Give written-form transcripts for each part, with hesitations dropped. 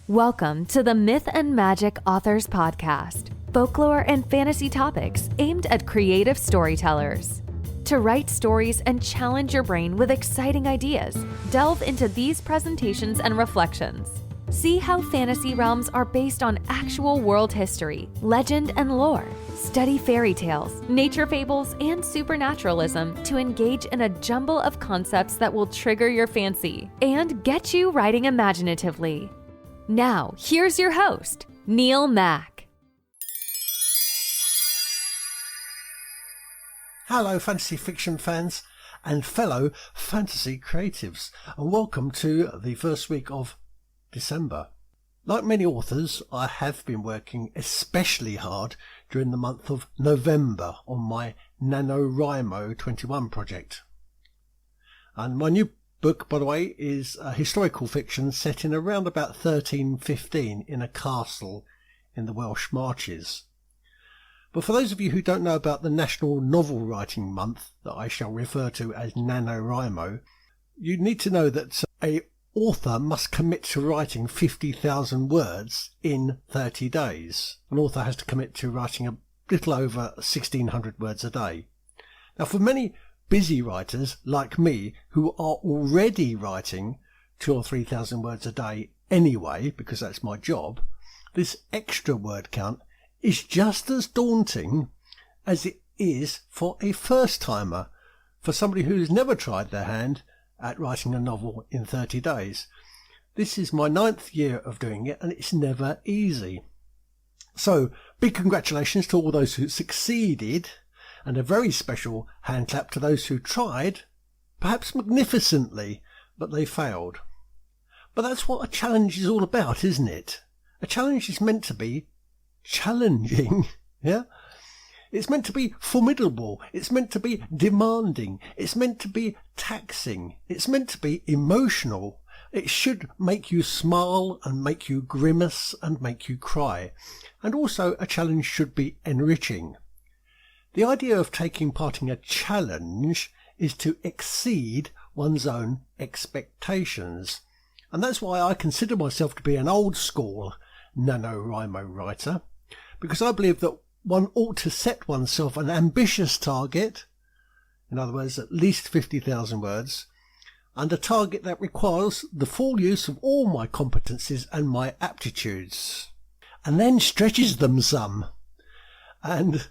Welcome to the Myth and Magic Authors Podcast, folklore and fantasy topics aimed at creative storytellers. To write stories and challenge your brain with exciting ideas, delve into these presentations and reflections. See how fantasy realms are based on actual world history, legend, and lore. Study fairy tales, nature fables, and supernaturalism to engage in a jumble of concepts that will trigger your fancy and get you writing imaginatively. Now, here's your host, Neil Mack. Hello, fantasy fiction fans and fellow fantasy creatives, and welcome to the first week of December. Like many authors, I have been working especially hard during the month of November on my NaNoWriMo 21 project. And my new book, by the way, is a historical fiction set in around about 1315 in a castle in the Welsh Marches. But for those of you who don't know about the National Novel Writing Month that I shall refer to as NaNoWriMo, you need to know that a author must commit to writing 50,000 words in 30 days. An author has to commit to writing a little over 1,600 words a day. Now, for many busy writers like me who are already writing 2,000 or 3,000 words a day anyway, because that's my job, this extra word count is just as daunting as it is for a first-timer, for somebody who's never tried their hand at writing a novel in 30 days. This is my 9th year of doing it, and it's never easy. So, big congratulations to all those who succeeded, and a very special hand clap to those who tried, perhaps magnificently, but they failed. But that's what a challenge is all about, isn't it? A challenge is meant to be challenging, yeah? It's meant to be formidable. It's meant to be demanding. It's meant to be taxing. It's meant to be emotional. It should make you smile and make you grimace and make you cry. And also a challenge should be enriching. The idea of taking part in a challenge is to exceed one's own expectations. And that's why I consider myself to be an old school NaNoWriMo writer, because I believe that one ought to set oneself an ambitious target, in other words, at least 50,000 words, and a target that requires the full use of all my competencies and my aptitudes, and then stretches them some. And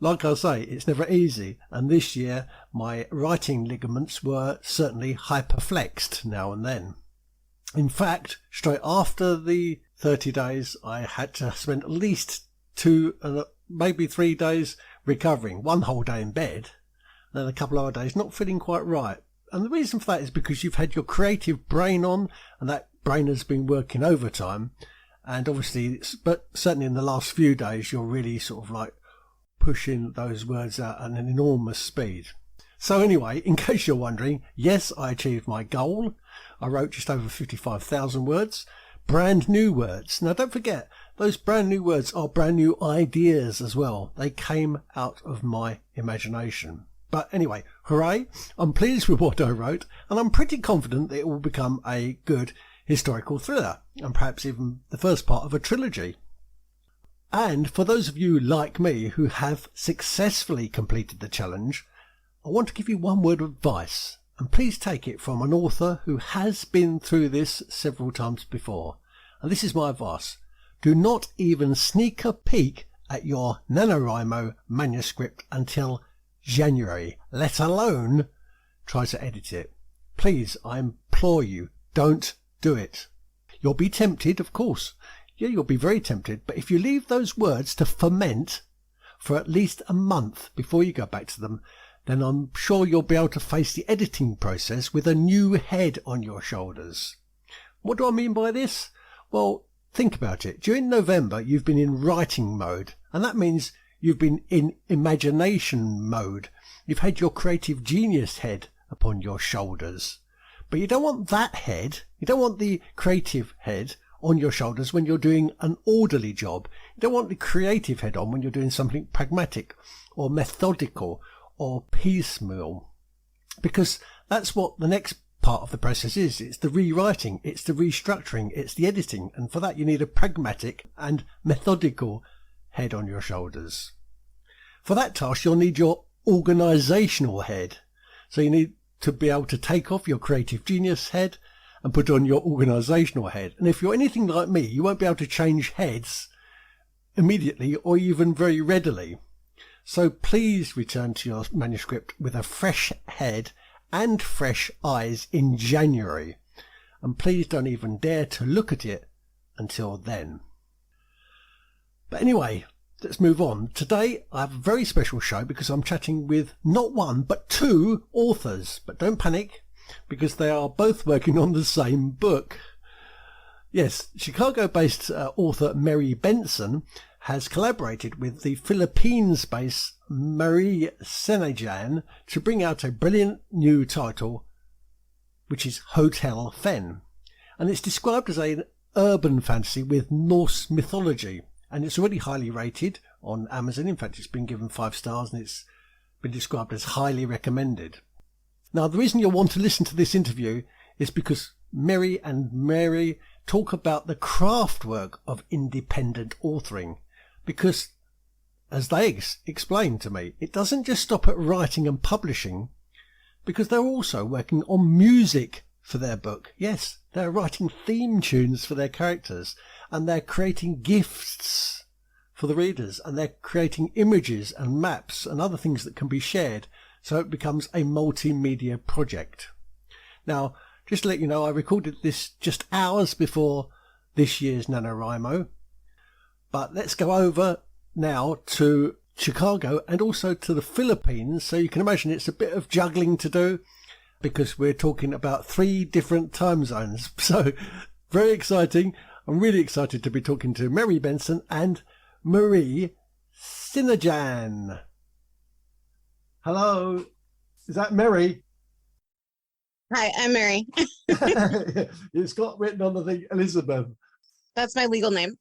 like I say, it's never easy, and this year my writing ligaments were certainly hyperflexed now and then. In fact, straight after the 30 days, I had to spend at least 2 and maybe 3 days recovering, 1 whole day in bed, and then a couple of other days not feeling quite right. And the reason for that is because you've had your creative brain on, and that brain has been working overtime, and obviously, but certainly in the last few days, you're really sort of like pushing those words out at an enormous speed. So anyway, in case you're wondering, yes, I achieved my goal. I wrote just over 55,000 words, brand new words. Now don't forget, those brand new words are brand new ideas as well. They came out of my imagination. But anyway, hooray, I'm pleased with what I wrote, and I'm pretty confident that it will become a good historical thriller, and perhaps even the first part of a trilogy. And for those of you like me who have successfully completed the challenge, I want to give you one word of advice, and please take it from an author who has been through this several times before. And this is my advice. Do not even sneak a peek at your NaNoWriMo manuscript until January, let alone try to edit it. Please, I implore you, don't do it. You'll be tempted, of course. Yeah, you'll be very tempted, but if you leave those words to ferment for at least a month before you go back to them, then I'm sure you'll be able to face the editing process with a new head on your shoulders. What do I mean by this? Well, think about it. During November, you've been in writing mode, and that means you've been in imagination mode. You've had your creative genius head upon your shoulders. But you don't want that head, you don't want the creative head on your shoulders when you're doing an orderly job. You don't want the creative head on when you're doing something pragmatic or methodical or piecemeal, because that's what the next part of the process is. It's the rewriting, it's the restructuring, it's the editing. And for that, you need a pragmatic and methodical head on your shoulders. For that task, you'll need your organisational head. So you need to be able to take off your creative genius head and put on your organisational head. And if you're anything like me, you won't be able to change heads immediately or even very readily. So please return to your manuscript with a fresh head and fresh eyes in January. And please don't even dare to look at it until then. But anyway, let's move on. Today I have a very special show because I'm chatting with not one but two authors. But don't panic, because they are both working on the same book. Yes, Chicago-based author Meri Benson has collaborated with the Philippines-based Marie Sinadjan to bring out a brilliant new title, which is Hotel Fen. And it's described as an urban fantasy with Norse mythology. And it's already highly rated on Amazon. In fact, it's been given 5 stars and it's been described as highly recommended. Now, the reason you'll want to listen to this interview is because Meri and Mary talk about the craft work of independent authoring. Because, as they explained to me, it doesn't just stop at writing and publishing, because they're also working on music for their book. Yes, they're writing theme tunes for their characters, and they're creating gifts for the readers, and they're creating images and maps and other things that can be shared, so it becomes a multimedia project. Now, just to let you know, I recorded this just hours before this year's NaNoWriMo. But let's go over now to Chicago and also to the Philippines. So you can imagine it's a bit of juggling to do because we're talking about 3 different time zones. So very exciting. I'm really excited to be talking to Meri Benson and Marie Sinadjan. Hello. Is that Meri? Hi, I'm Mary. It's got written on the thing, Elizabeth. That's my legal name.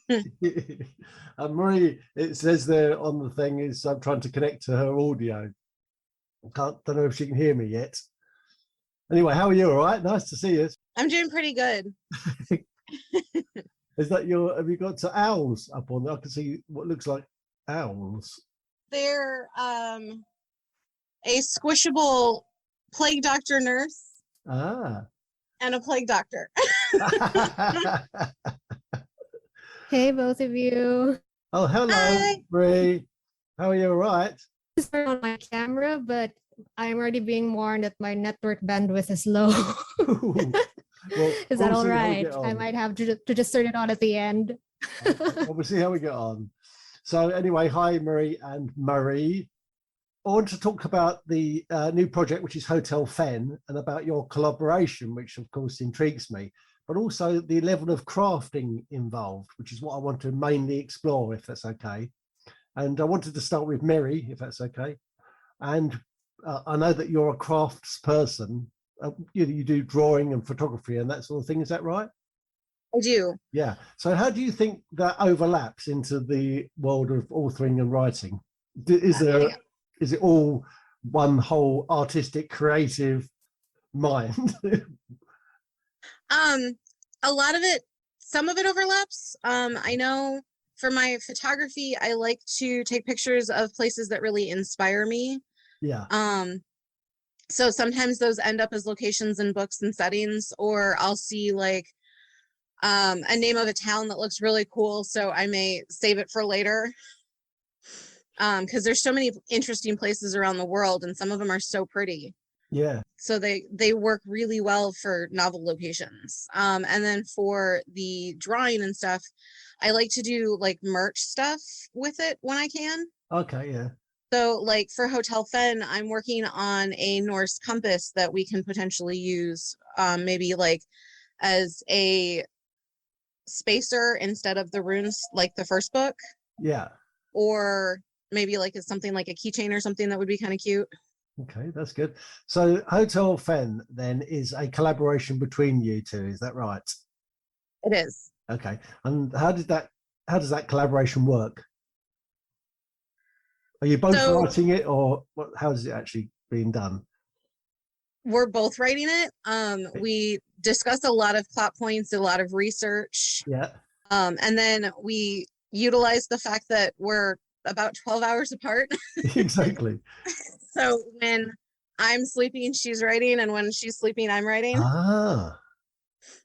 And Marie, it says there on the thing is I'm trying to connect to her audio. Don't know if she can hear me yet. Anyway, how are you? All right? Nice to see you. I'm doing pretty good. Is that have you got owls up on there? I can see what looks like owls. They're a squishable plague doctor nurse. Ah. And a plague doctor. Hey, both of you. Oh, hello, Hi. Marie. How are you? All right? Just turn on my camera, but I'm already being warned that my network bandwidth is low. Well, Is that we'll all see how we right? get on. I might have to just turn it on at the end. Well, we'll see how we get on. So anyway, hi, Marie and Marie. I want to talk about the new project, which is Hotel Fen, and about your collaboration, which of course intrigues me, but also the level of crafting involved, which is what I want to mainly explore, if that's okay. And I wanted to start with Meri, if that's okay. And I know that you're a crafts person. You do drawing and photography and that sort of thing. Is that right? I do. Yeah. So how do you think that overlaps into the world of authoring and writing? Is it all one whole artistic, creative mind? A lot of it, some of it overlaps. I know for my photography, I like to take pictures of places that really inspire me. Yeah. So sometimes those end up as locations in books and settings, or I'll see like a name of a town that looks really cool, so I may save it for later. Because there's so many interesting places around the world, and some of them are so pretty. Yeah. So they work really well for novel locations. And then for the drawing and stuff, I like to do like merch stuff with it when I can. Okay. Yeah. So like for Hotel Fen, I'm working on a Norse compass that we can potentially use maybe like as a spacer instead of the runes like the first book. Yeah. Or maybe like as something like a keychain or something that would be kind of cute. Okay, that's good. So Hotel Fen then is a collaboration between you two, is that right? It is. Okay. And how does that collaboration work? Are you both writing it, or how is it actually being done? we're both writing it. We discuss a lot of plot points, a lot of research. Yeah. And then we utilize the fact that we're about 12 hours apart. Exactly. So when I'm sleeping, she's writing, and when she's sleeping, I'm writing. Ah,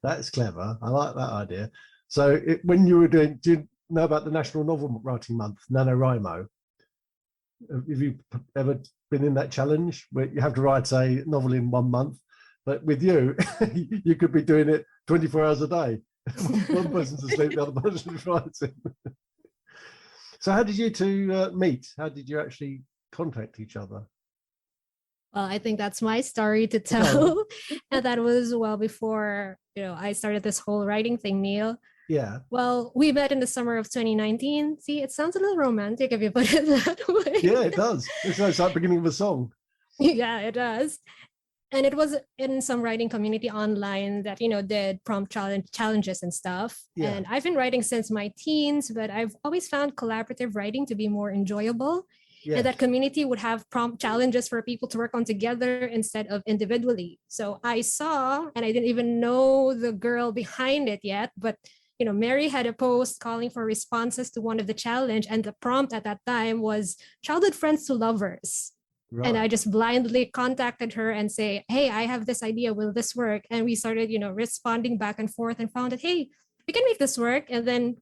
that's clever. I like that idea. So when you were doing, do you know about the National Novel Writing Month, NaNoWriMo? Have you ever been in that challenge where you have to write a novel in 1 month? But with you, you could be doing it 24 hours a day. One person's asleep, the other person's writing. So how did you two meet? How did you actually contact each other? Well, I think that's my story to tell. And that was well before, I started this whole writing thing, Neil. Yeah. Well, we met in the summer of 2019. See, it sounds a little romantic if you put it that way. Yeah, it does. It's like the beginning of a song. Yeah, it does. And it was in some writing community online that, did prompt challenges and stuff. Yeah. And I've been writing since my teens, but I've always found collaborative writing to be more enjoyable. Yes. And that community would have prompt challenges for people to work on together instead of individually. So I saw, and I didn't even know the girl behind it yet, but Mary had a post calling for responses to one of the challenge, and the prompt at that time was childhood friends to lovers. Right. And I just blindly contacted her and say, hey, I have this idea. Will this work? And we started, responding back and forth and found that, hey, we can make this work. And then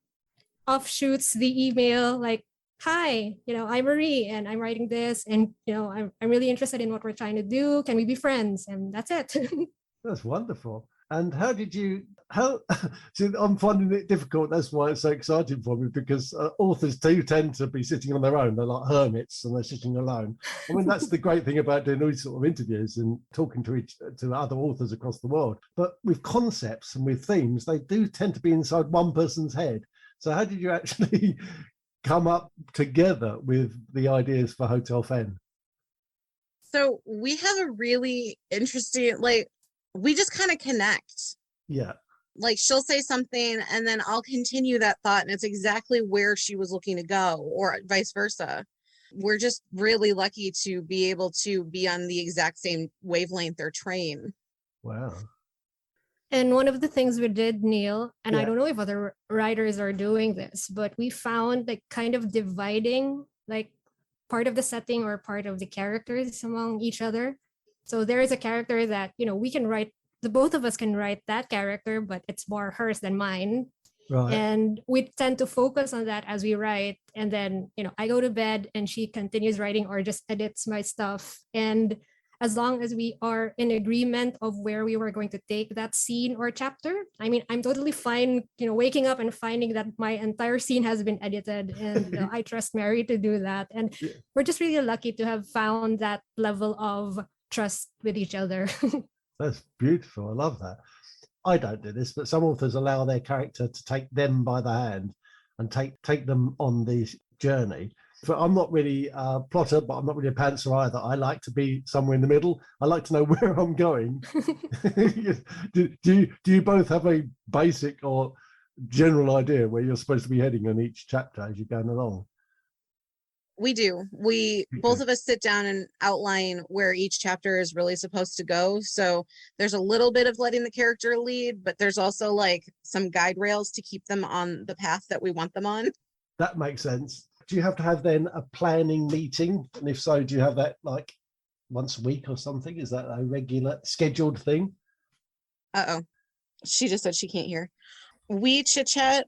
offshoots the email like, hi, I'm Marie and I'm writing this. And, I'm really interested in what we're trying to do. Can we be friends? And that's it. That's wonderful. And how see, I'm finding it difficult. That's why it's so exciting for me, because authors do tend to be sitting on their own. They're like hermits and they're sitting alone. I mean, that's the great thing about doing these sort of interviews and talking to other authors across the world. But with concepts and with themes, they do tend to be inside one person's head. So how did you actually come up together with the ideas for Hotel Fen? So we have a really interesting, we just kind of connect. Yeah. Like she'll say something and then I'll continue that thought and it's exactly where she was looking to go, or vice versa. We're just really lucky to be able to be on the exact same wavelength or train. Wow. And one of the things we did, Neil, and I don't know if other writers are doing this, but we found kind of dividing part of the setting or part of the characters among each other. So there is a character that, we can write, the both of us can write that character, but it's more hers than mine. Right. And we tend to focus on that as we write. And then, I go to bed and she continues writing or just edits my stuff. And as long as we are in agreement of where we were going to take that scene or chapter, I mean, I'm totally fine, waking up and finding that my entire scene has been edited. And I trust Mary to do that. And we're just really lucky to have found that level of trust with each other. That's beautiful. I love that. I don't do this, but some authors allow their character to take them by the hand and take them on the journey. So I'm not really a plotter, but I'm not really a pantser either. I like to be somewhere in the middle. I like to know where I'm going. do you both have a basic or general idea where you're supposed to be heading on each chapter as you're going along? We do. Both of us sit down and outline where each chapter is really supposed to go. So there's a little bit of letting the character lead, but there's also some guide rails to keep them on the path that we want them on. That makes sense. Do you have to have then a planning meeting? And if so, do you have that once a week or something? Is that a regular scheduled thing? Uh-oh. She just said she can't hear. We chit chat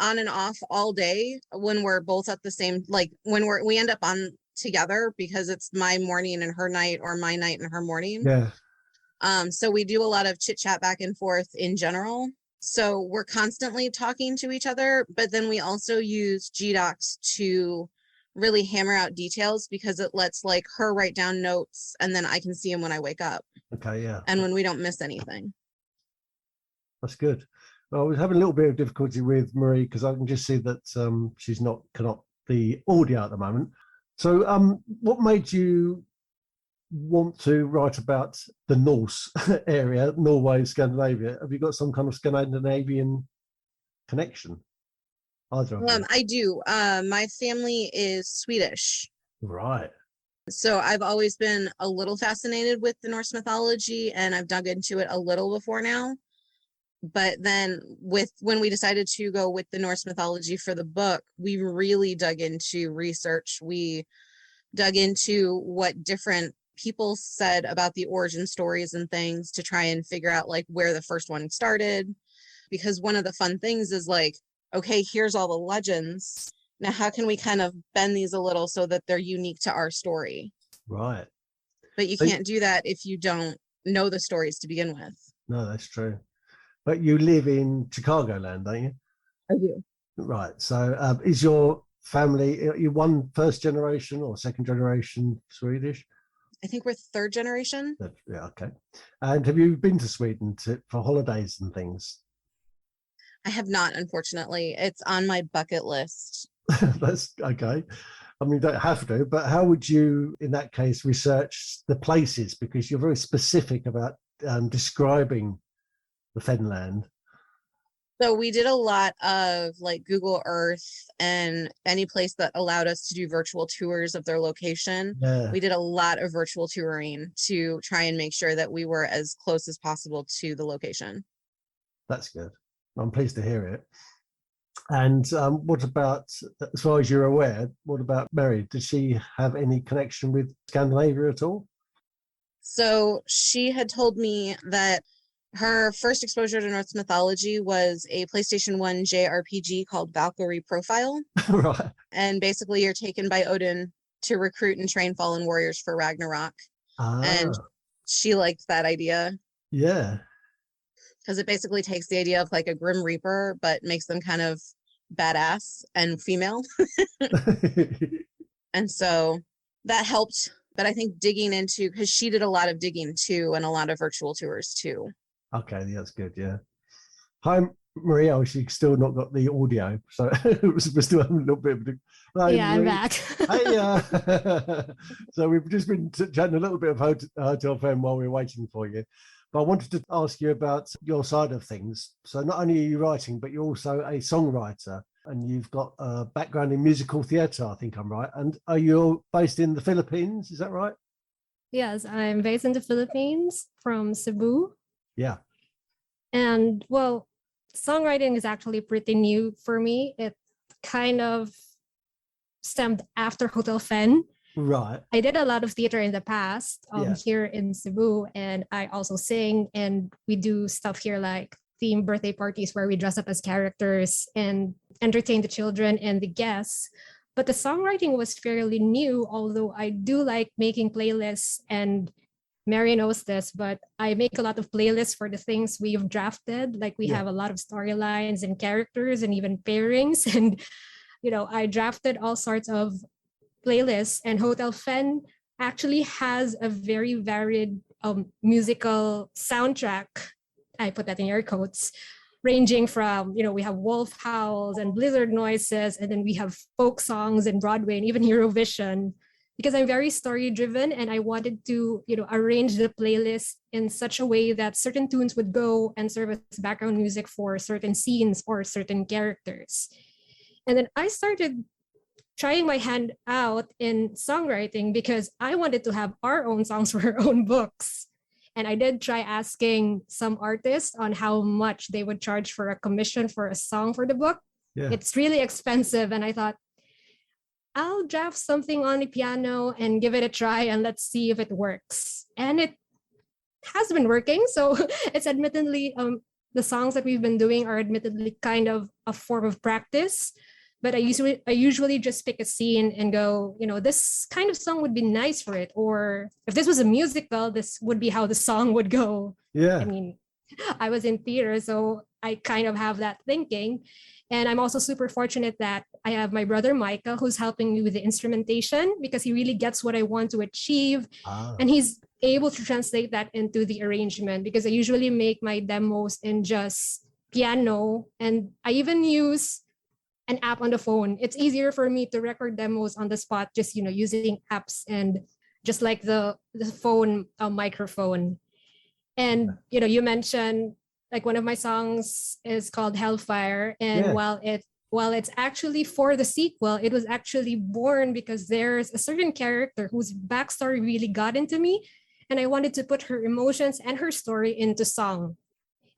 on and off all day when we're both at the same, when we end up on together, because it's my morning and her night or my night and her morning. Yeah. So we do a lot of chit chat back and forth in general. So we're constantly talking to each other, but then we also use GDocs to really hammer out details, because it lets her write down notes and then I can see them when I wake up. Okay. Yeah. And when we don't miss anything. That's good. Well, I was having a little bit of difficulty with Marie because I can just see that she's not cannot the audio at the moment. So what made you want to write about the Norse area, Norway, Scandinavia? Have you got some kind of Scandinavian connection? Either of you? I do. My family is Swedish. Right. So I've always been a little fascinated with the Norse mythology, and I've dug into it a little before now. But then when we decided to go with the Norse mythology for the book, we really dug into research. We dug into what different people said about the origin stories and things to try and figure out like where the first one started. Because one of the fun things is like, okay, here's all the legends. Now, how can we kind of bend these a little so that they're unique to our story? Right. But you can't do that if you don't know the stories to begin with. No, that's true. But you live in Chicagoland, don't you? I do. Right. So is your family, are you one first generation or second generation Swedish? I think we're third generation. Yeah, okay. And have you been to Sweden for holidays and things? I have not, unfortunately. It's on my bucket list. That's okay. I mean, you don't have to, but how would you, in that case, research the places? Because you're very specific about describing the Fenland. So we did a lot of like Google Earth and any place that allowed us to do virtual tours of their location. Yeah. We did a lot of virtual touring to try and make sure that we were as close as possible to the location. That's good. I'm pleased to hear it. And what about, as far as you're aware, what about Mary? Did she have any connection with Scandinavia at all? So she had told me that her first exposure to Norse mythology was a PlayStation 1 JRPG called Valkyrie Profile. Right. And basically you're taken by Odin to recruit and train fallen warriors for Ragnarok. And she liked that idea. Yeah. Because it basically takes the idea of like a Grim Reaper, but makes them kind of badass and female. And so that helped. But I think digging into, because she did a lot of digging too, and a lot of virtual tours too. Okay, yeah, that's good, yeah. Hi, Maria. She's still not got the audio, so we're still having a little bit of... Yeah, I'm back. Hey, so we've just been chatting a little bit of Hotel Fen while we were waiting for you. But I wanted to ask you about your side of things. So not only are you writing, but you're also a songwriter, and you've got a background in musical theatre, I think I'm right. And are you based in the Philippines? Is that right? Yes, I'm based in the Philippines from Cebu. Yeah. And well, songwriting is actually pretty new for me. It kind of stemmed after Hotel Fen. Right. I did a lot of theater in the past here in Cebu, and I also sing, and we do stuff here like theme birthday parties where we dress up as characters and entertain the children and the guests. But the songwriting was fairly new, although I do like making playlists, and Mary knows this, but I make a lot of playlists for the things we've drafted. Like we have a lot of storylines and characters and even pairings. And, you know, I drafted all sorts of playlists, and Hotel Fen actually has a very varied musical soundtrack. I put that in air quotes, ranging from, you know, we have wolf howls and blizzard noises, and then we have folk songs and Broadway and even Eurovision. Because I'm very story driven, and I wanted to, you know, arrange the playlist in such a way that certain tunes would go and serve as background music for certain scenes or certain characters. And then I started trying my hand out in songwriting because I wanted to have our own songs for our own books. And I did try asking some artists on how much they would charge for a commission for a song for the book. Yeah. It's really expensive. And I thought, I'll draft something on the piano and give it a try, and let's see if it works. And it has been working. So it's admittedly, the songs that we've been doing are admittedly kind of a form of practice. But I usually just pick a scene and go, you know, this kind of song would be nice for it. Or if this was a musical, this would be how the song would go. Yeah. I mean, I was in theater, so I kind of have that thinking. And I'm also super fortunate that I have my brother Micah, who's helping me with the instrumentation, because he really gets what I want to achieve. And he's able to translate that into the arrangement, because I usually make my demos in just piano. And I even use an app on the phone. It's easier for me to record demos on the spot, just, you know, using apps and just like the phone microphone. And, you know, you mentioned like one of my songs is called Hellfire. And while it while it's actually for the sequel, it was actually born because there's a certain character whose backstory really got into me, and I wanted to put her emotions and her story into song.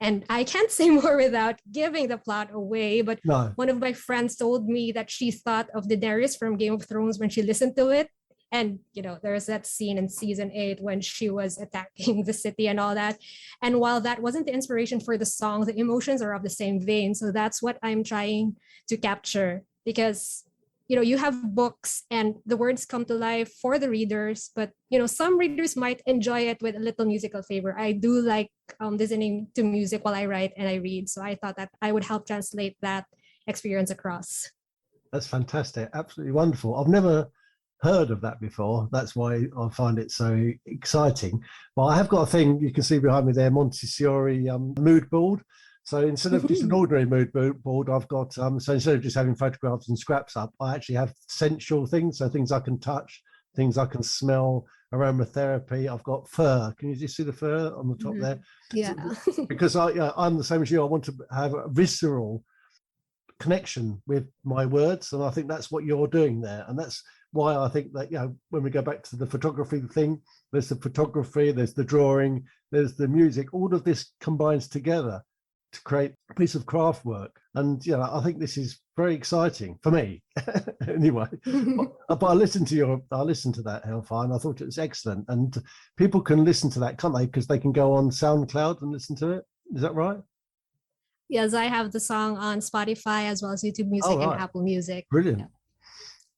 And I can't say more without giving the plot away, but No. one of my friends told me that she thought of Daenerys from Game of Thrones when she listened to it. And, there's that scene in season 8 when she was attacking the city and all that. And while that wasn't the inspiration for the song, the emotions are of the same vein. So that's what I'm trying to capture, because, you have books and the words come to life for the readers, but, some readers might enjoy it with a little musical flavor. I do like listening to music while I write and I read. So I thought that I would help translate that experience across. That's fantastic. Absolutely wonderful. I've never heard of that before. That's why I find it so exciting. But I have got a thing you can see behind me there, Montessori mood board. So instead of just an ordinary mood board, I've got, so instead of just having photographs and scraps up, I actually have sensual things. So things I can touch, things I can smell, aromatherapy. I've got fur. Can you just see the fur on the top there? Yeah. Because I'm the same as you. I want to have a visceral connection with my words. And I think that's what you're doing there. And that's why I think that, when we go back to the photography thing, there's the photography, there's the drawing, there's the music, all of this combines together to create a piece of craft work. And, I think this is very exciting for me anyway. But I listened to that, Hellfire, and I thought it was excellent. And people can listen to that, can't they? Because they can go on SoundCloud and listen to it. Is that right? Yes, I have the song on Spotify as well as YouTube Music and Apple Music. Brilliant. Yeah.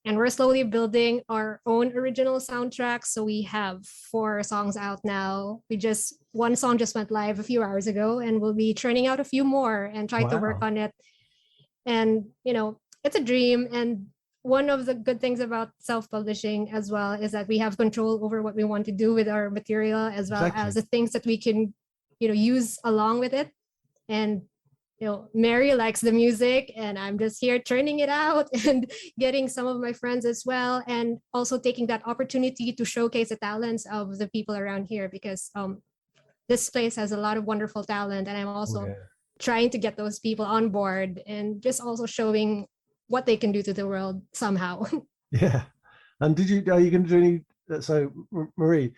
And we're slowly building our own original soundtrack. So we have 4 songs out now. One song just went live a few hours ago, and we'll be churning out a few more and try to work on it. And, it's a dream. And one of the good things about self-publishing as well is that we have control over what we want to do with our material, as well as the things that we can, use along with it. And Mary likes the music, and I'm just here turning it out and getting some of my friends as well, and also taking that opportunity to showcase the talents of the people around here, because this place has a lot of wonderful talent, and I'm also trying to get those people on board and just also showing what they can do to the world somehow. Yeah. And are you going to do any, so Marie,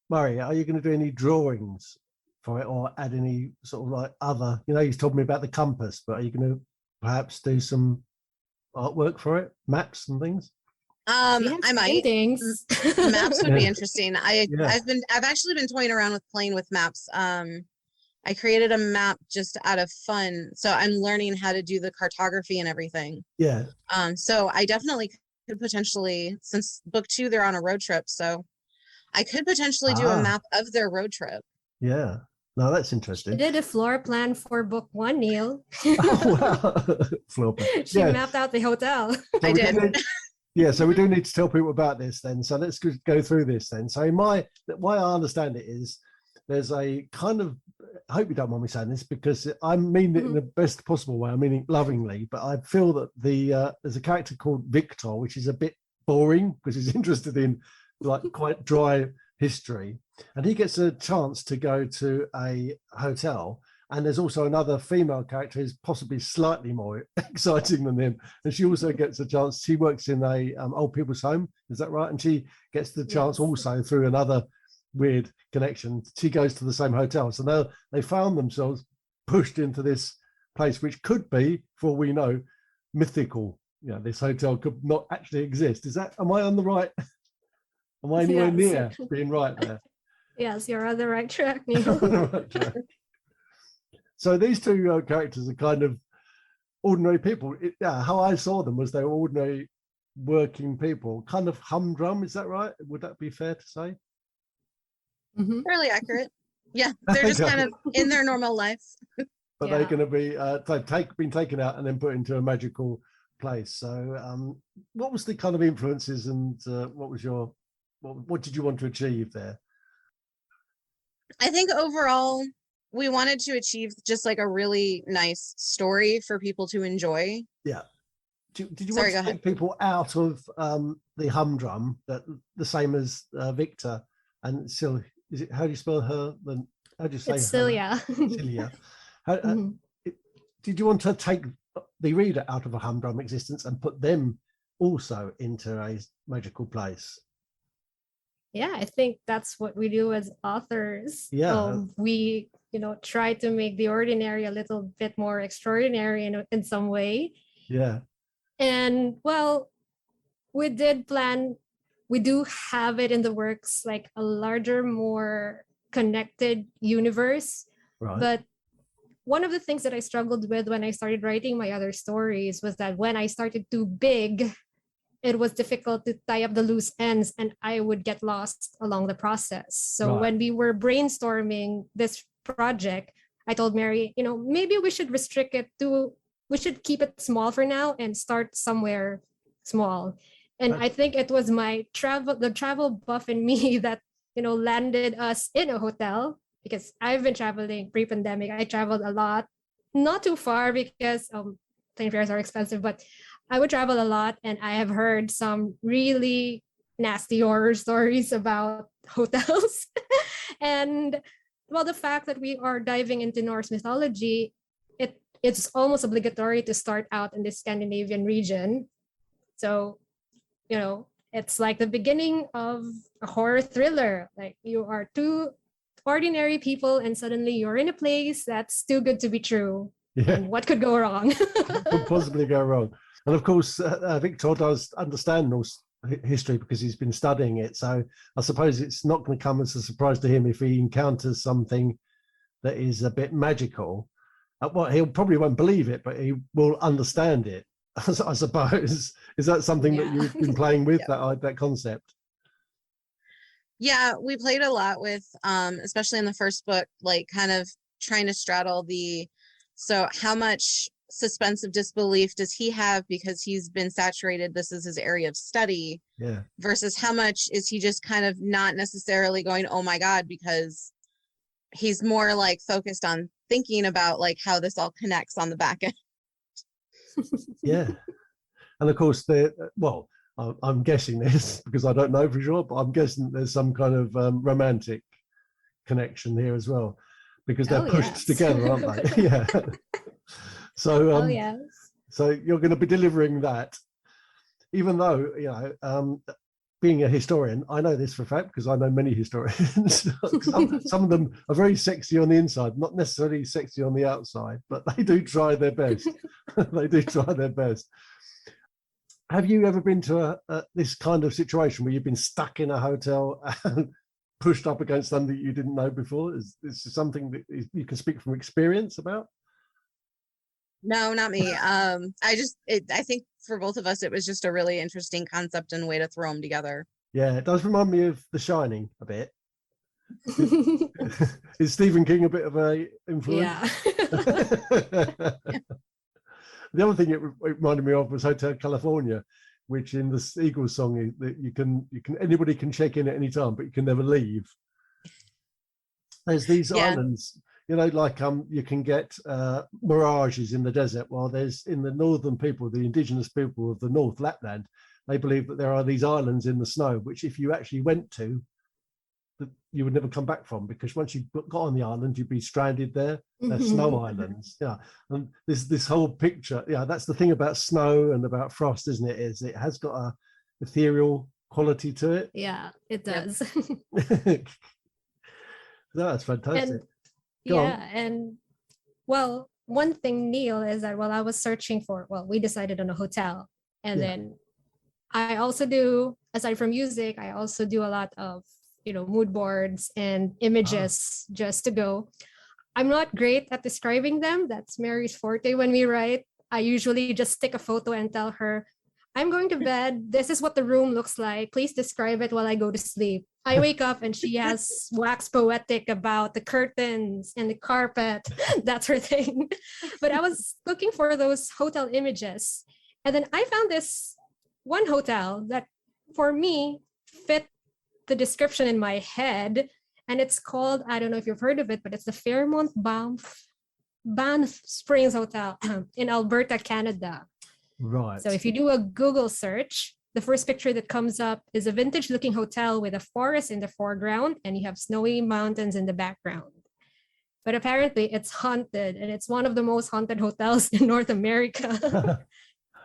are you going to do any drawings for it, or add any sort of like other, you told me about the compass, but are you going to perhaps do some artwork for it, maps and things? I might. Things. Maps would be interesting. I've actually been toying around with playing with maps. I created a map just out of fun, so I'm learning how to do the cartography and everything. Yeah. So I definitely could potentially, since book 2 they're on a road trip, so I could potentially do a map of their road trip. Yeah. No, that's interesting. She did a floor plan for book 1, Neil. Oh, wow. Floor plan. She mapped out the hotel. So I did. So we do need to tell people about this then. So let's go through this then. So why I understand it is there's a kind of, I hope you don't mind me saying this, because I mean it in the best possible way. I mean it lovingly, but I feel that there's a character called Victor, which is a bit boring because he's interested in like quite dry history, and he gets a chance to go to a hotel, and there's also another female character who's possibly slightly more exciting than him, and she also gets a chance. She works in a old people's home, is that right? And she gets the chance also through another weird connection. She goes to the same hotel, so now they found themselves pushed into this place which could be, for all we know, mythical. This hotel could not actually exist. Am I on the right? Am I anywhere near being right there? Yes, you're on the right track, So these 2 characters are kind of ordinary people. How I saw them was they were ordinary working people, kind of humdrum. Is that right? Would that be fair to say? Fairly accurate. Yeah, they're just kind of in their normal life. But they're going to be been taken out and then put into a magical place. So what was the kind of influences, and what did you want to achieve there? I think overall we wanted to achieve just like a really nice story for people to enjoy. Yeah. Did you want to take people out of the humdrum, that the same as Victor and Sil? Is it, how do you spell her? How do you say it's Celia? Celia. Did you want to take the reader out of a humdrum existence and put them also into a magical place. Yeah, I think that's what we do as authors. Yeah. We, try to make the ordinary a little bit more extraordinary in some way. Yeah. And well, we do have it in the works, like a larger, more connected universe. Right. But one of the things that I struggled with when I started writing my other stories was that when I started too big, it was difficult to tie up the loose ends and I would get lost along the process. So when we were brainstorming this project, I told Mary, maybe we should we should keep it small for now and start somewhere small. And I think it was the travel buff in me that, landed us in a hotel, because I've been traveling pre-pandemic. I traveled a lot, not too far because plane fares are expensive, but I would travel a lot, and I have heard some really nasty horror stories about hotels. And well, the fact that we are diving into Norse mythology, it's almost obligatory to start out in the Scandinavian region. So, it's like the beginning of a horror thriller. Like, you are two ordinary people and suddenly you're in a place that's too good to be true. Yeah. And what could go wrong? What could possibly go wrong? And of course, Victor does understand Norse history because he's been studying it. So I suppose it's not going to come as a surprise to him if he encounters something that is a bit magical. Well, he'll probably won't believe it, but he will understand it, I suppose. Is that something that you've been playing with, that concept? Yeah, we played a lot with, especially in the first book, like kind of trying to straddle so how much suspense of disbelief does he have because he's been saturated, this is his area of study, versus how much is he just kind of not necessarily going, oh my God, because he's more like focused on thinking about like how this all connects on the back end. Yeah. And of course, I'm guessing this because I don't know for sure, but I'm guessing there's some kind of romantic connection here as well, because they're pushed together, aren't they? Yeah. So, yes. So you're going to be delivering that, even though, being a historian, I know this for a fact because I know many historians. Some of them are very sexy on the inside, not necessarily sexy on the outside, but they do try their best. They do try their best. Have you ever been to this kind of situation where you've been stuck in a hotel and pushed up against something that you didn't know before? Is this something that you can speak from experience about? No, not me. I think for both of us, it was just a really interesting concept and way to throw them together. Yeah, it does remind me of The Shining a bit. Is Stephen King a bit of a influence? Yeah. The other thing it reminded me of was Hotel California, which in the Eagles song that you can anybody can check in at any time, but you can never leave. There's these islands, like you can get mirages in the desert, while there's in the northern people, the indigenous people of the North, Lapland, they believe that there are these islands in the snow, which if you actually went to, you would never come back from, because once you got on the island, you'd be stranded there. They're snow islands. Yeah. And this whole picture, that's the thing about snow and about frost, isn't it? Is it has got a ethereal quality to it. Yeah, it does. That's fantastic. And well, one thing, Neil, is that while I was searching we decided on a hotel, and then I also do, aside from music, I also do a lot of mood boards and images just to go. I'm not great at describing them. That's Mary's forte when we write. I usually just stick a photo and tell her, I'm going to bed. This is what the room looks like. Please describe it while I go to sleep. I wake up and she has wax poetic about the curtains and the carpet. That's her thing. But I was looking for those hotel images. And then I found this one hotel that for me fit the description in my head, and it's called, I don't know if you've heard of it, but it's the Fairmont Banff Springs Hotel in Alberta, Canada. Right. So if you do a Google search, the first picture that comes up is a vintage looking hotel with a forest in the foreground, and you have snowy mountains in the background. but apparently it's haunted, and it's one of the most haunted hotels in North America.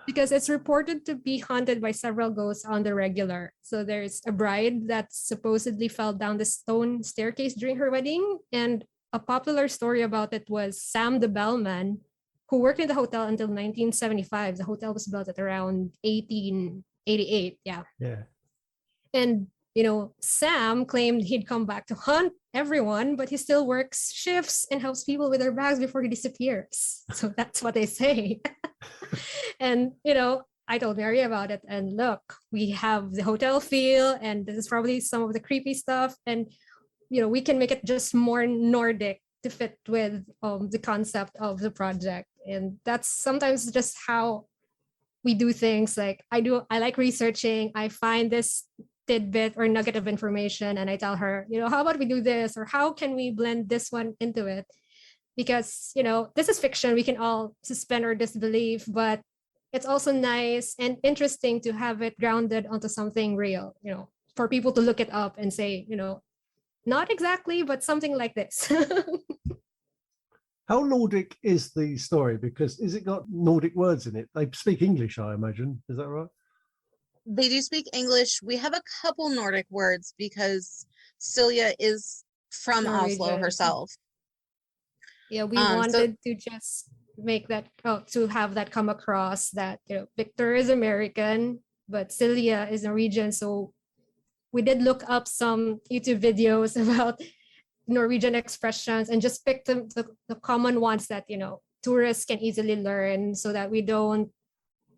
Because it's reported to be haunted by several ghosts on the regular. So there's a bride that supposedly fell down the stone staircase during her wedding. And a popular story about it was Sam the bellman, who worked in the hotel until 1975. The hotel was built at around 1888. Yeah. Yeah. And, Sam claimed he'd come back to haunt everyone, but he still works shifts and helps people with their bags before he disappears. So that's what they say. And, I told Mary about it, and look, we have the hotel feel, and this is probably some of the creepy stuff. And, we can make it just more Nordic to fit with the concept of the project. And that's sometimes just how we do things. Like I like researching. I find this tidbit or nugget of information, and I tell her, how about we do this, or how can we blend this one into it? Because, this is fiction. We can all suspend our disbelief, but it's also nice and interesting to have it grounded onto something real, for people to look it up and say, not exactly, but something like this. How Nordic is the story? Because is it got Nordic words in it? They speak English, I imagine. Is that right? They do speak English. We have a couple Nordic words because Silja is from Norwegian. Oslo herself. Yeah, we wanted to just make that, to have that come across that, Victor is American, but Silja is Norwegian. So we did look up some YouTube videos about Norwegian expressions and just picked the common ones that, tourists can easily learn, so that we don't,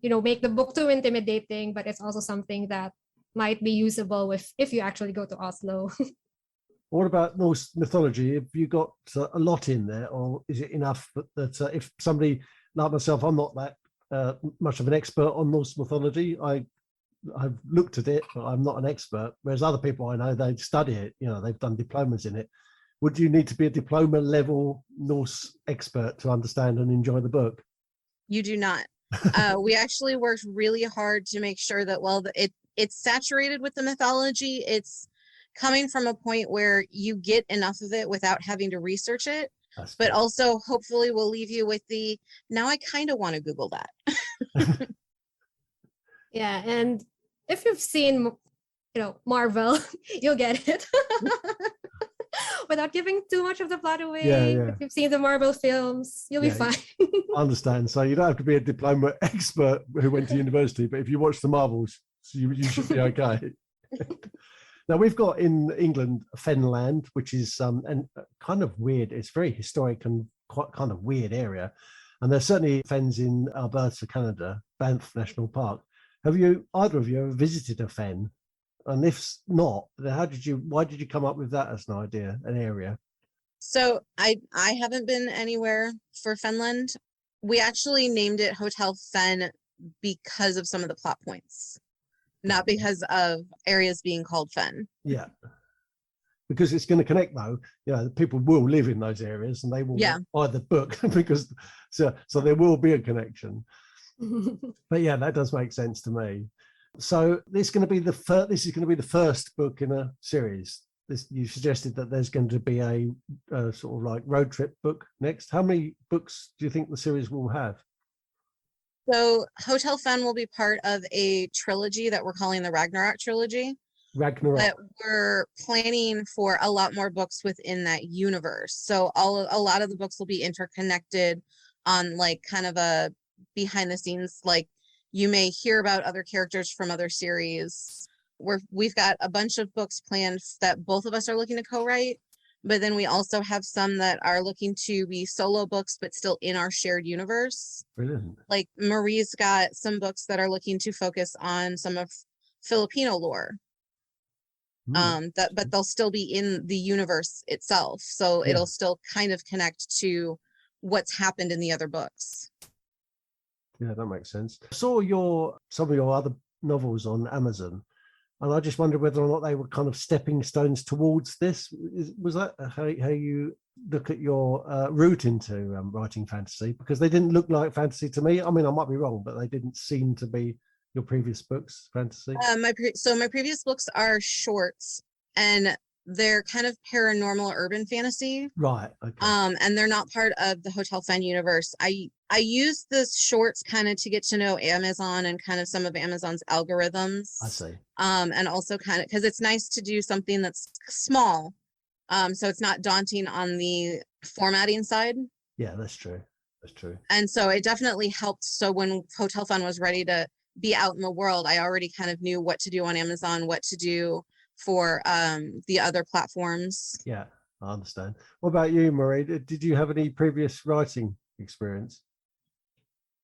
make the book too intimidating, but it's also something that might be usable if you actually go to Oslo. What about Norse mythology? Have you got a lot in there, or is it enough that if somebody like myself, I'm not that much of an expert on Norse mythology. I've looked at it, but I'm not an expert. Whereas other people I know, they study it. They've done diplomas in it. Would you need to be a diploma level Norse expert to understand and enjoy the book? You do not. We actually worked really hard to make sure that it's saturated with the mythology. It's coming from a point where you get enough of it without having to research it, but also hopefully we'll leave you with now I kind of want to Google that. Yeah, and if you've seen, Marvel, you'll get it. Without giving too much of the plot away. Yeah. If you've seen the Marvel films, you'll be fine. I understand. So you don't have to be a diploma expert who went to university, but if you watch the Marvels, you should be okay. Now we've got in England Fenland, which is and kind of weird. It's very historic and quite kind of weird area. And there's certainly fens in Alberta, Canada, Banff National Park. Have either of you ever visited a fen? And if not, then why did you come up with that as an idea, an area? So I haven't been anywhere for Fenland. We actually named it Hotel Fen because of some of the plot points, not because of areas being called Fen. Yeah. Because it's going to connect though. People will live in those areas and they will buy the book because so there will be a connection. But yeah, that does make sense to me. So this is going to be the first book in a series. You suggested that there's going to be a sort of like road trip book next. How many books do you think the series will have? So Hotel Fen will be part of a trilogy that we're calling the Ragnarok trilogy. But we're planning for a lot more books within that universe. So a lot of the books will be interconnected on like kind of a behind the scenes, like you may hear about other characters from other series. We've got a bunch of books planned that both of us are looking to co-write, but then we also have some that are looking to be solo books, but still in our shared universe. Brilliant. Like Marie's got some books that are looking to focus on some of Filipino lore. But they'll still be in the universe itself. So it'll still kind of connect to what's happened in the other books. Yeah, that makes sense. I saw some of your other novels on Amazon, and I just wondered whether or not they were kind of stepping stones towards this. Was that how you look at your route into writing fantasy? Because they didn't look like fantasy to me. I mean, I might be wrong, but they didn't seem to be your previous books fantasy. My previous books are shorts, and they're kind of paranormal urban fantasy. Right. Okay. And they're not part of the Hotel Fen universe. I use this shorts kind of to get to know Amazon and kind of some of Amazon's algorithms. I see. And also kind of because it's nice to do something that's small. So it's not daunting on the formatting side. Yeah, that's true. That's true. And so it definitely helped. So when Hotel Fen was ready to be out in the world, I already kind of knew what to do on Amazon, what to do for the other platforms. Yeah, I understand. What about you, Marie? Did you have any previous writing experience?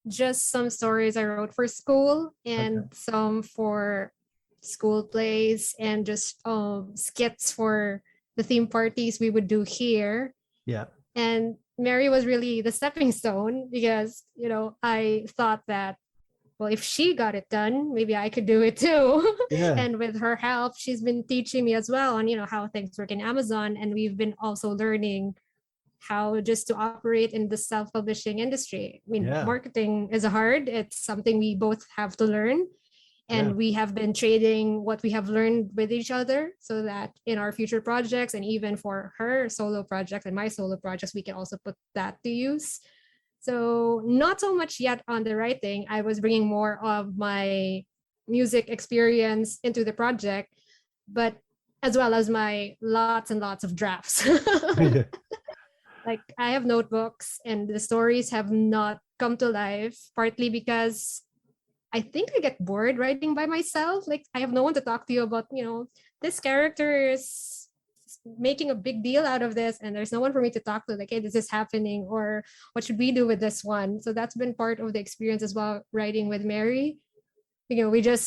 Just some stories I wrote for school and some for school plays and just skits for the theme parties we would do here. Yeah. And Mary was really the stepping stone because, you know, I thought that, well, if she got it done, maybe I could do it too. Yeah. And with her help, she's been teaching me as well on, you know, how things work in Amazon. And we've been also learning how just to operate in the self-publishing industry. I mean, marketing is hard. It's something we both have to learn. And we have been trading what we have learned with each other so that in our future projects and even for her solo projects and my solo projects, we can also put that to use. So not so much yet on the writing. I was bringing more of my music experience into the project, but as well as my lots and lots of drafts. Like I have notebooks and the stories have not come to life, partly because I think I get bored writing by myself. Like I have no one to talk to you about, you know, this character is making a big deal out of this and there's no one for me to talk to, like, hey, this is happening, or what should we do with this one? So that's been part of the experience as well, writing with Mary. You know,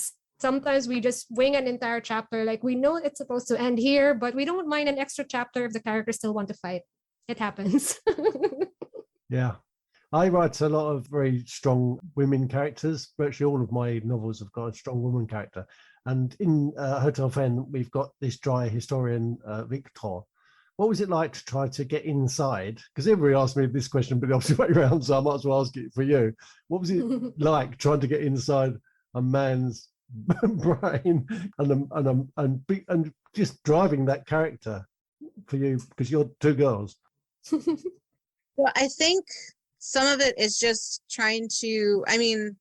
sometimes we just wing an entire chapter. Like we know it's supposed to end here, but we don't mind an extra chapter if the characters still want to fight. It happens. Yeah. I write a lot of very strong women characters. Virtually all of my novels have got a strong woman character. And in Hotel Fen, we've got this dry historian, Victor. What was it like to try to get inside? Because everybody asked me this question, but the opposite way around, so I might as well ask it for you. What was it like trying to get inside a man's brain and just driving that character for you, because you're two girls? Well, I think some of it is just trying to, I mean,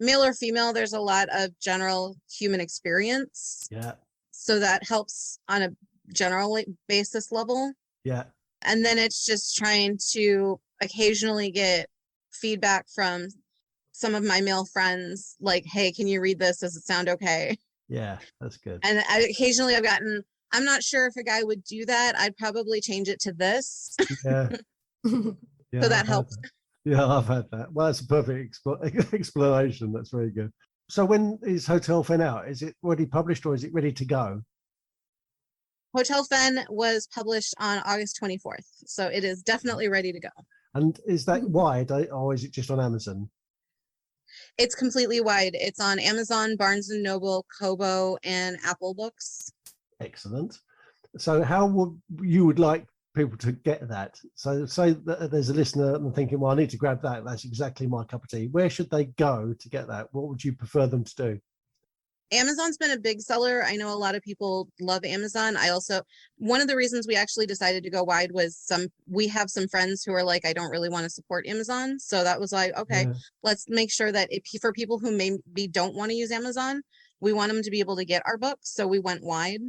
male or female, there's a lot of general human experience. Yeah. So that helps on a general basis level. Yeah. And then it's just trying to occasionally get feedback from some of my male friends, like, hey, can you read this? Does it sound okay? Yeah, that's good. And occasionally I've gotten, I'm not sure if a guy would do that. I'd probably change it to this. Yeah. Yeah, so that helps. Yeah, I've had that. Well, that's a perfect explanation. That's very good. So when is Hotel Fen out? Is it already published or is it ready to go? Hotel Fen was published on August 24th. So it is definitely ready to go. And is that wide or is it just on Amazon? It's completely wide. It's on Amazon, Barnes & Noble, Kobo, and Apple Books. Excellent. So how would like people to get that? So say that there's a listener and thinking, well, I need to grab that. That's exactly my cup of tea. Where should they go to get that? What would you prefer them to do? Amazon's been a big seller. I know a lot of people love Amazon. One of the reasons we actually decided to go wide was we have some friends who are like, I don't really want to support Amazon. So that was like, okay, let's make sure that for people who maybe don't want to use Amazon, we want them to be able to get our books. So we went wide.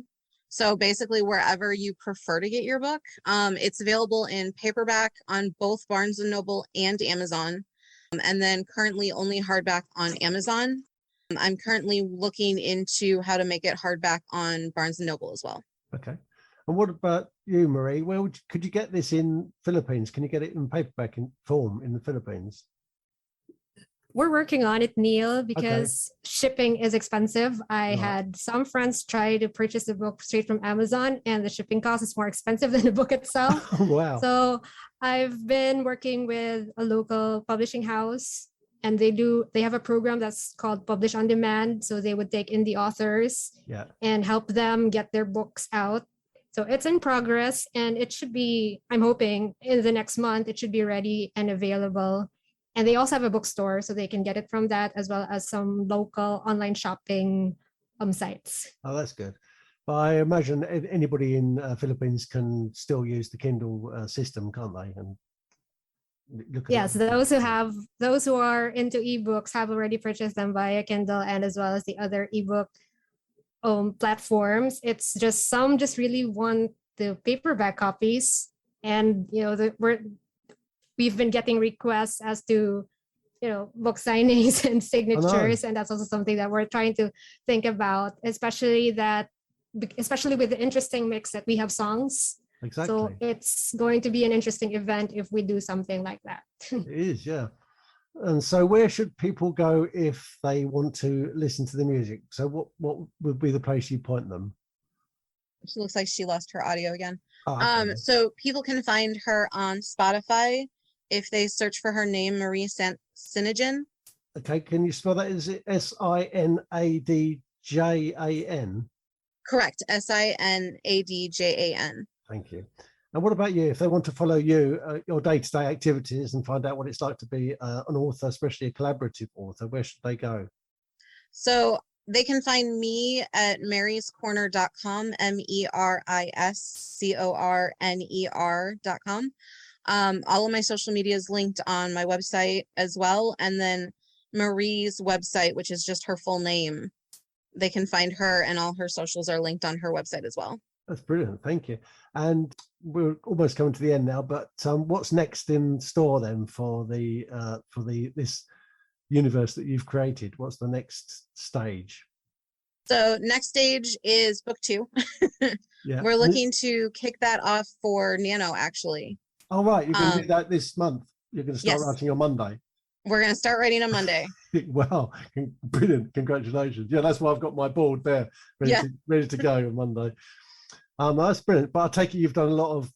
So basically wherever you prefer to get your book, it's available in paperback on both Barnes & Noble and Amazon. And then currently only hardback on Amazon. I'm currently looking into how to make it hardback on Barnes & Noble as well. Okay. And what about you, Marie? Where could you get this in Philippines? Can you get it in paperback in form in the Philippines? We're working on it, Neil, because shipping is expensive. I had some friends try to purchase the book straight from Amazon and the shipping cost is more expensive than the book itself. Wow. So I've been working with a local publishing house and they have a program that's called Publish on Demand. So they would take in the authors and help them get their books out. So it's in progress and it should be, I'm hoping in the next month, it should be ready and available. And they also have a bookstore, so they can get it from that, as well as some local online shopping sites. Oh, that's good. But I imagine anybody in Philippines can still use the Kindle system, can't they? And look at Yes, those who are into ebooks have already purchased them via Kindle and as well as the other ebook platforms. It's just some just really want the paperback copies, and we've been getting requests as to book signings and signatures, and that's also something that we're trying to think about, especially with the interesting mix that we have songs. Exactly. So it's going to be an interesting event if we do something like that. It is, yeah. And so where should people go if they want to listen to the music? So what would be the place you point them? She looks like she lost her audio again. Oh, okay. So people can find her on Spotify if they search for her name, Marie Sinadjan. Okay, can you spell that? Is it Sinadjan? Correct, Sinadjan. Thank you. And what about you? If they want to follow you, your day-to-day activities and find out what it's like to be an author, especially a collaborative author, where should they go? So they can find me at maryscorner.com, meriscorner.com. All of my social media is linked on my website as well. And then Marie's website, which is just her full name, they can find her, and all her socials are linked on her website as well. That's brilliant. Thank you. And we're almost coming to the end now, but what's next in store then for this universe that you've created? What's the next stage? So next stage is book 2. Yeah. We're looking to kick that off for Nano, actually. Oh, right. You're going to do that this month. You're going to start Yes. writing on Monday. We're going to start writing on Monday. Wow. Brilliant. Congratulations. Yeah, that's why I've got my board there ready to go on Monday. That's brilliant. But I take it you've done a lot of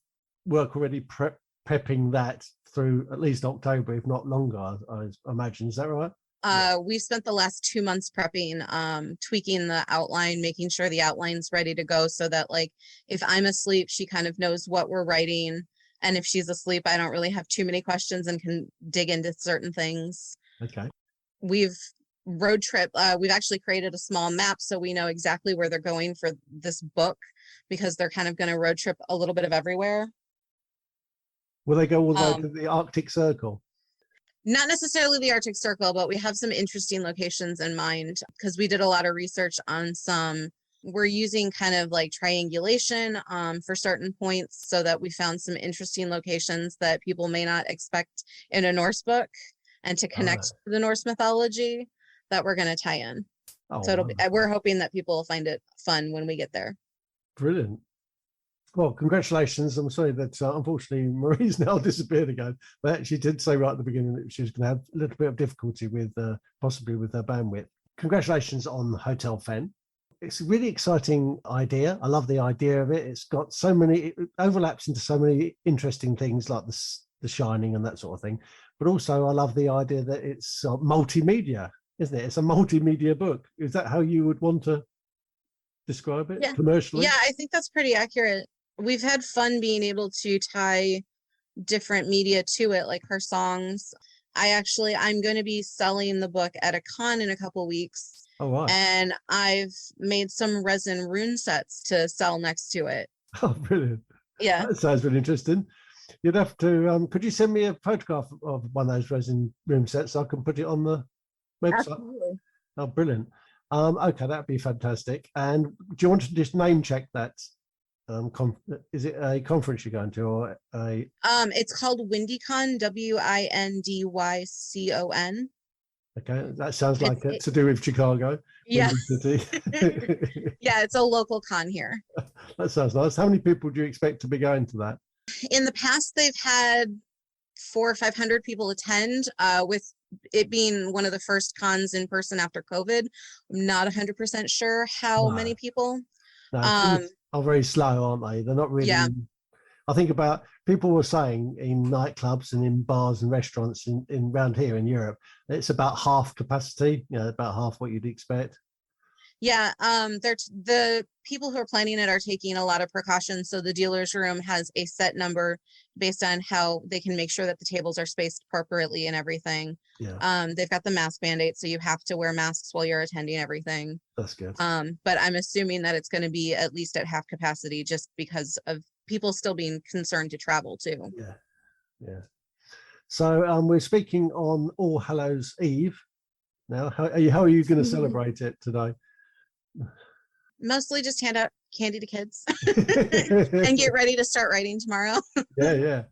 work already prepping that through at least October, if not longer, I imagine. Is that right? We spent the last 2 months prepping, tweaking the outline, making sure the outline's ready to go so that, like, if I'm asleep, she kind of knows what we're writing. And if she's asleep, I don't really have too many questions and can dig into certain things. Okay. We've actually created a small map so we know exactly where they're going for this book, because they're kind of going to road trip a little bit of everywhere. Will they go all the way to the Arctic Circle? Not necessarily the Arctic Circle, but we have some interesting locations in mind because we did a lot of research on we're using kind of like triangulation for certain points, so that we found some interesting locations that people may not expect in a Norse book, and to connect to the Norse mythology that we're going to tie in. So we're hoping that people will find it fun when we get there. Brilliant. Well, congratulations. I'm sorry that unfortunately Marie's now disappeared again, but she did say right at the beginning that she was going to have a little bit of difficulty with possibly with her bandwidth. Congratulations on Hotel Fen. It's a really exciting idea. I love the idea of it. It's got it overlaps into so many interesting things like the Shining and that sort of thing. But also I love the idea that it's multimedia, isn't it? It's a multimedia book. Is that how you would want to describe it commercially? Yeah, I think that's pretty accurate. We've had fun being able to tie different media to it, like her songs. I'm going to be selling the book at a con in a couple weeks. Oh, wow. And I've made some resin rune sets to sell next to it. Oh, brilliant. Yeah. That sounds really interesting. You'd have to, could you send me a photograph of one of those resin rune sets so I can put it on the website? Absolutely. Oh, brilliant. Okay, that'd be fantastic. And do you want to just name check that? Is it a conference you're going to, or a? It's called WindyCon, WINDYCON. Okay, that sounds like it's to do with Chicago. Yeah. City. Yeah, it's a local con here. That sounds nice. How many people do you expect to be going to that? In the past, they've had 400 or 500 people attend, with it being one of the first cons in person after COVID. I'm not 100% sure how many people. No, things are very slow, aren't they? They're not really. Yeah. I think about people were saying in nightclubs and in bars and restaurants in around here in Europe, it's about half capacity, about half what you'd expect. Yeah, the people who are planning it are taking a lot of precautions. So the dealer's room has a set number based on how they can make sure that the tables are spaced appropriately and everything. Yeah, They've got the mask mandate, so you have to wear masks while you're attending everything. that's good. But I'm assuming that it's going to be at least at half capacity just because of people still being concerned to travel too. Yeah, yeah. So we're speaking on All Hallows Eve. Now, how are you going to celebrate it today? Mostly just hand out candy to kids and get ready to start writing tomorrow. Yeah.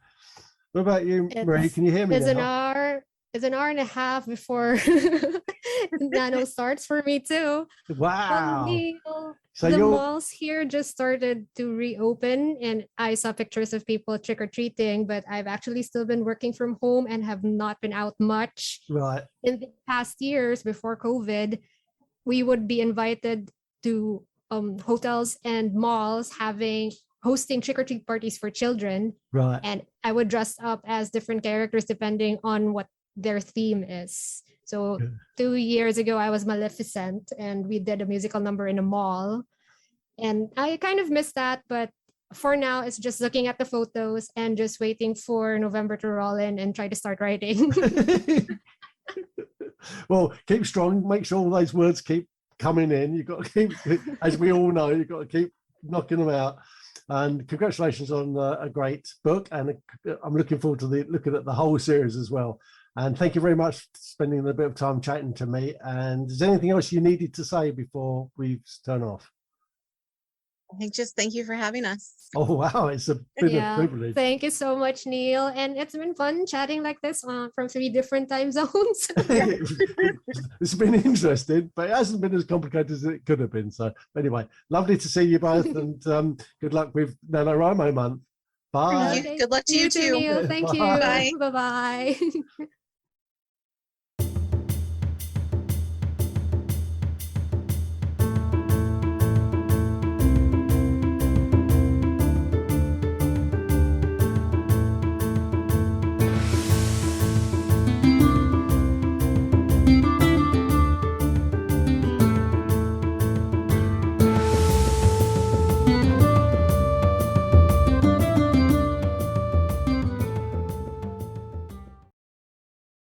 What about you, Marie? Can you hear me now? It's an hour and a half before Nano starts for me too. Wow. So the malls here just started to reopen, and I saw pictures of people trick-or-treating, but I've actually still been working from home and have not been out much. Right. In the past years before COVID, we would be invited to hotels and malls hosting trick-or-treat parties for children. Right. And I would dress up as different characters depending on what their theme is. So 2 years ago, I was Maleficent, and we did a musical number in a mall. And I kind of missed that, but for now, it's just looking at the photos and just waiting for November to roll in and try to start writing. Well, keep strong. Make sure all those words keep coming in. You've got to keep, as we all know, you've got to keep knocking them out. And congratulations on a great book. And I'm looking forward to looking at the whole series as well. And thank you very much for spending a bit of time chatting to me. And is there anything else you needed to say before we turn off? I think just thank you for having us. Oh, wow. It's been a privilege. Thank you so much, Neil. And it's been fun chatting like this from 3 different time zones. It's been interesting, but it hasn't been as complicated as it could have been. So anyway, lovely to see you both, and good luck with NaNoWriMo month. Bye. Good luck to you too. Neil. Thank you. Bye. Bye-bye.